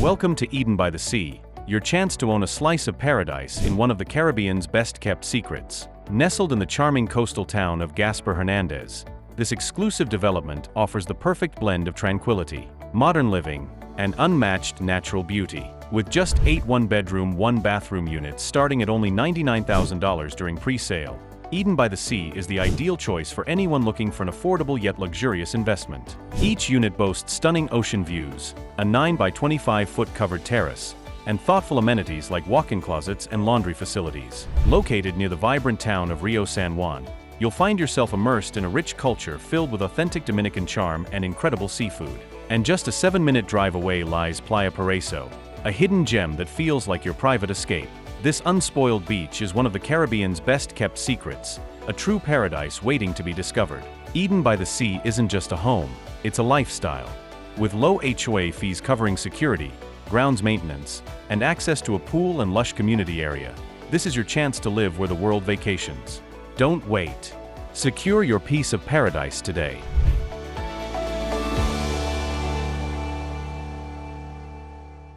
Welcome to Eden by the Sea, your chance to own a slice of paradise in one of the Caribbean's best-kept secrets. Nestled in the charming coastal town of Gaspar Hernandez, this exclusive development offers the perfect blend of tranquility, modern living, and unmatched natural beauty. With just 8 one-bedroom, one-bathroom units starting at only $99,000 during pre-sale, Eden by the Sea is the ideal choice for anyone looking for an affordable yet luxurious investment. Each unit boasts stunning ocean views, a 9 by 25-foot covered terrace, and thoughtful amenities like walk-in closets and laundry facilities. Located near the vibrant town of Rio San Juan, you'll find yourself immersed in a rich culture filled with authentic Dominican charm and incredible seafood. And just a 7-minute drive away lies Playa Paraiso, a hidden gem that feels like your private escape. This unspoiled beach is one of the Caribbean's best-kept secrets, a true paradise waiting to be discovered. Eden by the Sea isn't just a home, it's a lifestyle. With low HOA fees covering security, grounds maintenance, and access to a pool and lush community area, this is your chance to live where the world vacations. Don't wait. Secure your piece of paradise today.